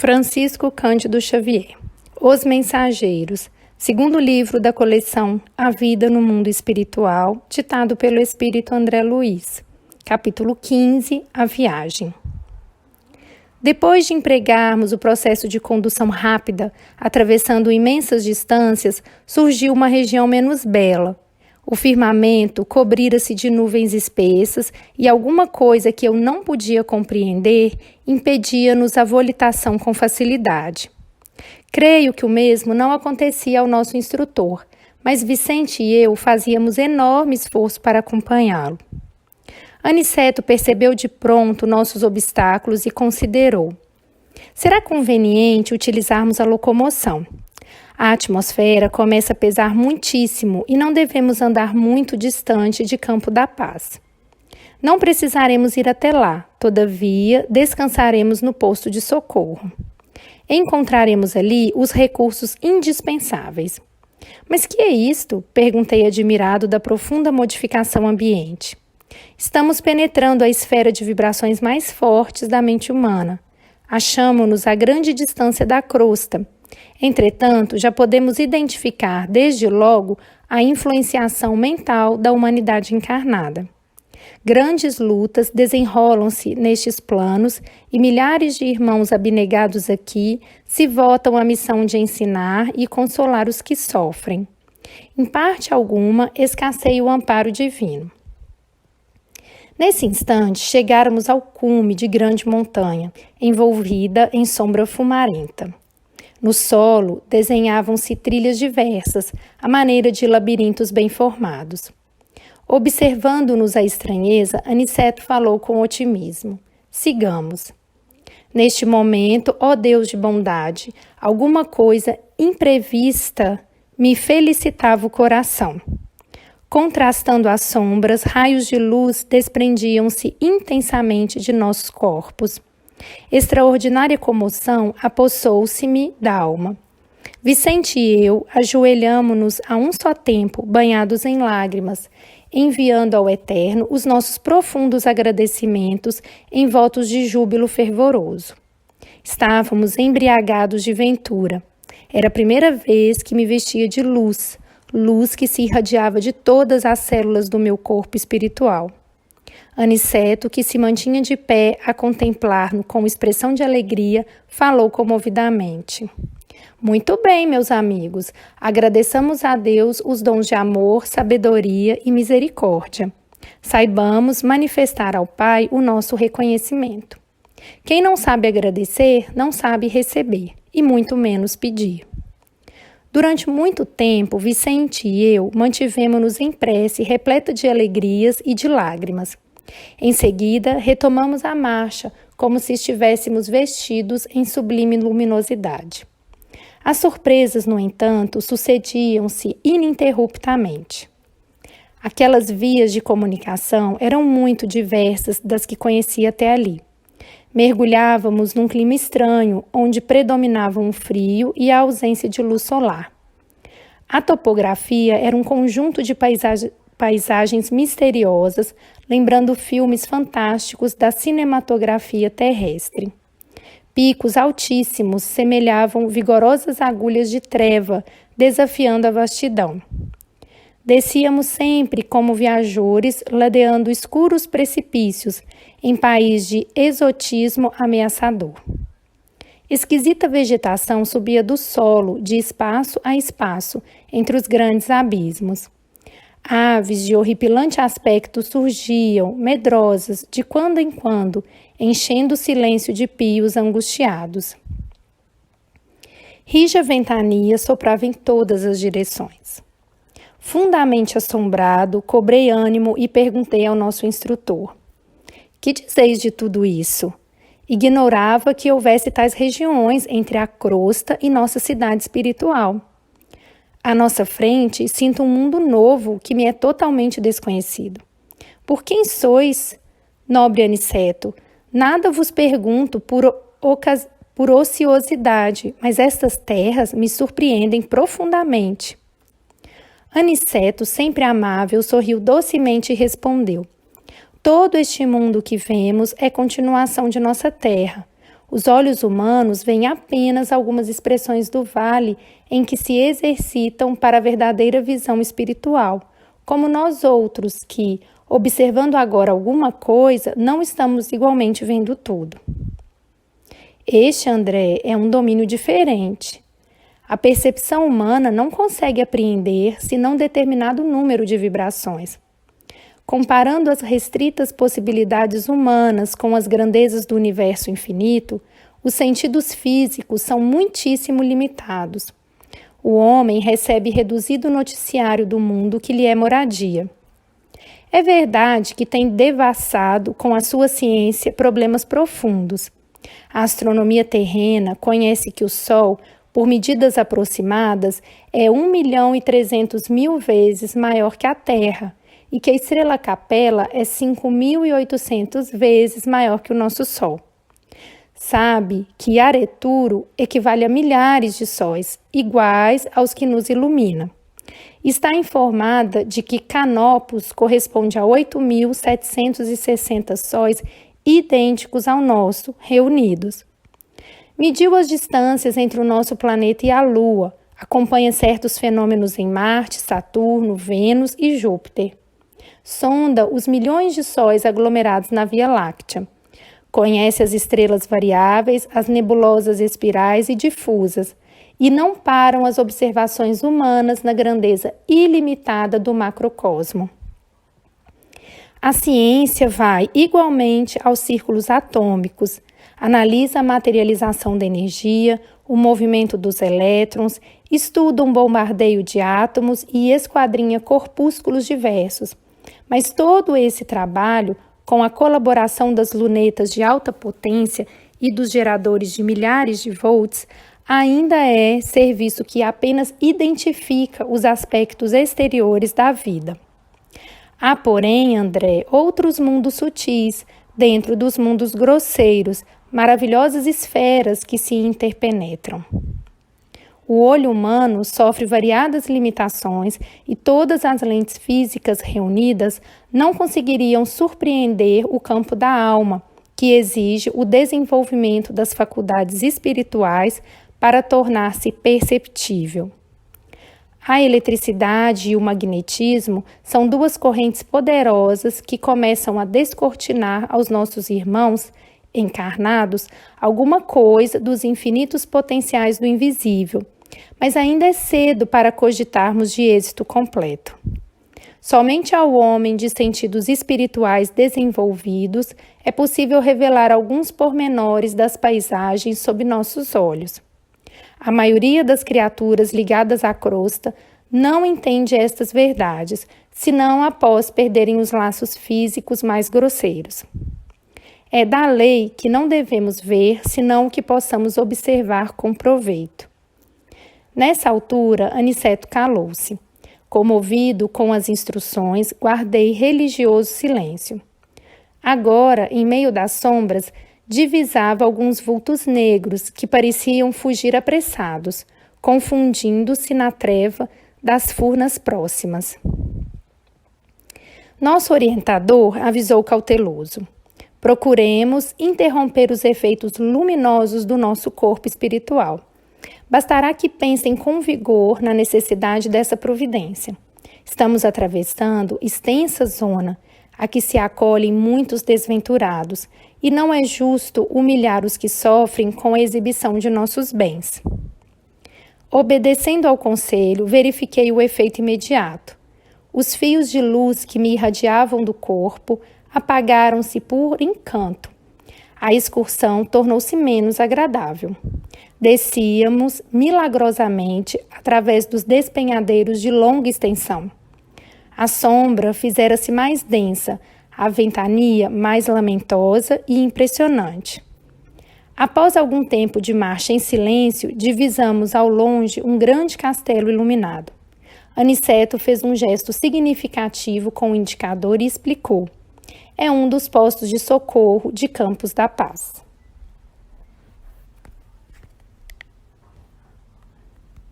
Francisco Cândido Xavier. Os Mensageiros, segundo livro da coleção A Vida no Mundo Espiritual, ditado pelo Espírito André Luiz. Capítulo 15, A Viagem. Depois de empregarmos o processo de condução rápida, atravessando imensas distâncias, surgiu uma região menos bela. O firmamento cobrira-se de nuvens espessas e alguma coisa que eu não podia compreender impedia-nos a volitação com facilidade. Creio que o mesmo não acontecia ao nosso instrutor, mas Vicente e eu fazíamos enorme esforço para acompanhá-lo. Aniceto percebeu de pronto nossos obstáculos e considerou: será conveniente utilizarmos a locomoção. A atmosfera começa a pesar muitíssimo e não devemos andar muito distante de Campo da Paz. Não precisaremos ir até lá, todavia, descansaremos no posto de socorro. Encontraremos ali os recursos indispensáveis. Mas que é isto? Perguntei admirado da profunda modificação ambiente. Estamos penetrando a esfera de vibrações mais fortes da mente humana. Achamo-nos a grande distância da crosta. Entretanto, já podemos identificar, desde logo, a influenciação mental da humanidade encarnada. Grandes lutas desenrolam-se nestes planos e milhares de irmãos abnegados aqui se votam à missão de ensinar e consolar os que sofrem. Em parte alguma, escasseia o amparo divino. Nesse instante, chegáramos ao cume de grande montanha, envolvida em sombra fumarenta. No solo, desenhavam-se trilhas diversas, à maneira de labirintos bem formados. Observando-nos a estranheza, Aniceto falou com otimismo: sigamos. Neste momento, ó Deus de bondade, alguma coisa imprevista me felicitava o coração. Contrastando as sombras, raios de luz desprendiam-se intensamente de nossos corpos. Extraordinária comoção apossou-se-me da alma. Vicente e eu ajoelhamo-nos a um só tempo, banhados em lágrimas, enviando ao Eterno os nossos profundos agradecimentos em votos de júbilo fervoroso. Estávamos embriagados de ventura. Era a primeira vez que me vestia de luz, luz que se irradiava de todas as células do meu corpo espiritual. Aniceto, que se mantinha de pé a contemplar-no com expressão de alegria, falou comovidamente: muito bem, meus amigos, agradeçamos a Deus os dons de amor, sabedoria e misericórdia. Saibamos manifestar ao Pai o nosso reconhecimento. Quem não sabe agradecer, não sabe receber, e muito menos pedir. Durante muito tempo, Vicente e eu mantivemos-nos em prece repleta de alegrias e de lágrimas. Em seguida, retomamos a marcha, como se estivéssemos vestidos em sublime luminosidade. As surpresas, no entanto, sucediam-se ininterruptamente. Aquelas vias de comunicação eram muito diversas das que conhecia até ali. Mergulhávamos num clima estranho, onde predominavam o frio e a ausência de luz solar. A topografia era um conjunto de paisagens misteriosas, lembrando filmes fantásticos da cinematografia terrestre. Picos altíssimos semelhavam vigorosas agulhas de treva, desafiando a vastidão. Descíamos sempre como viajores, ladeando escuros precipícios, em país de exotismo ameaçador. Esquisita vegetação subia do solo, de espaço a espaço, entre os grandes abismos. Aves de horripilante aspecto surgiam, medrosas, de quando em quando, enchendo o silêncio de pios angustiados. Rija ventania soprava em todas as direções. Fundamente assombrado, cobrei ânimo e perguntei ao nosso instrutor: que dizeis de tudo isso? Ignorava que houvesse tais regiões entre a crosta e nossa cidade espiritual. À nossa frente, sinto um mundo novo que me é totalmente desconhecido. Por quem sois, nobre Aniceto? Nada vos pergunto por ociosidade, mas estas terras me surpreendem profundamente. Aniceto, sempre amável, sorriu docemente e respondeu: todo este mundo que vemos é continuação de nossa terra. Os olhos humanos veem apenas algumas expressões do vale em que se exercitam para a verdadeira visão espiritual, como nós outros que, observando agora alguma coisa, não estamos igualmente vendo tudo. Este, André, é um domínio diferente. A percepção humana não consegue apreender senão determinado número de vibrações. Comparando as restritas possibilidades humanas com as grandezas do universo infinito, os sentidos físicos são muitíssimo limitados. O homem recebe reduzido noticiário do mundo que lhe é moradia. É verdade que tem devassado com a sua ciência problemas profundos. A astronomia terrena conhece que o Sol, por medidas aproximadas, é 1.300.000 vezes maior que a Terra, e que a estrela Capela é 5.800 vezes maior que o nosso Sol. Sabe que Areturo equivale a milhares de sóis, iguais aos que nos ilumina. Está informada de que Canopus corresponde a 8.760 sóis idênticos ao nosso, reunidos. Mediu as distâncias entre o nosso planeta e a Lua, acompanha certos fenômenos em Marte, Saturno, Vênus e Júpiter. Sonda os milhões de sóis aglomerados na Via Láctea. Conhece as estrelas variáveis, as nebulosas espirais e difusas, e não param as observações humanas na grandeza ilimitada do macrocosmo. A ciência vai igualmente aos círculos atômicos, analisa a materialização da energia, o movimento dos elétrons, estuda um bombardeio de átomos e esquadrinha corpúsculos diversos. Mas todo esse trabalho, com a colaboração das lunetas de alta potência e dos geradores de milhares de volts, ainda é serviço que apenas identifica os aspectos exteriores da vida. Há, porém, André, outros mundos sutis, dentro dos mundos grosseiros, maravilhosas esferas que se interpenetram. O olho humano sofre variadas limitações e todas as lentes físicas reunidas não conseguiriam surpreender o campo da alma, que exige o desenvolvimento das faculdades espirituais para tornar-se perceptível. A eletricidade e o magnetismo são duas correntes poderosas que começam a descortinar aos nossos irmãos encarnados alguma coisa dos infinitos potenciais do invisível, mas ainda é cedo para cogitarmos de êxito completo. Somente ao homem de sentidos espirituais desenvolvidos é possível revelar alguns pormenores das paisagens sob nossos olhos. A maioria das criaturas ligadas à crosta não entende estas verdades, senão após perderem os laços físicos mais grosseiros. É da lei que não devemos ver, senão o que possamos observar com proveito. Nessa altura, Aniceto calou-se. Comovido com as instruções, guardei religioso silêncio. Agora, em meio das sombras, divisava alguns vultos negros que pareciam fugir apressados, confundindo-se na treva das furnas próximas. Nosso orientador avisou cauteloso. Procuremos interromper os efeitos luminosos do nosso corpo espiritual. Bastará que pensem com vigor na necessidade dessa providência. Estamos atravessando extensa zona a que se acolhem muitos desventurados, e não é justo humilhar os que sofrem com a exibição de nossos bens. Obedecendo ao conselho, verifiquei o efeito imediato. Os fios de luz que me irradiavam do corpo apagaram-se por encanto. A excursão tornou-se menos agradável. Descíamos milagrosamente através dos despenhadeiros de longa extensão. A sombra fizera-se mais densa, a ventania mais lamentosa e impressionante. Após algum tempo de marcha em silêncio, divisamos ao longe um grande castelo iluminado. Aniceto fez um gesto significativo com o indicador e explicou: é um dos postos de socorro de Campos da Paz.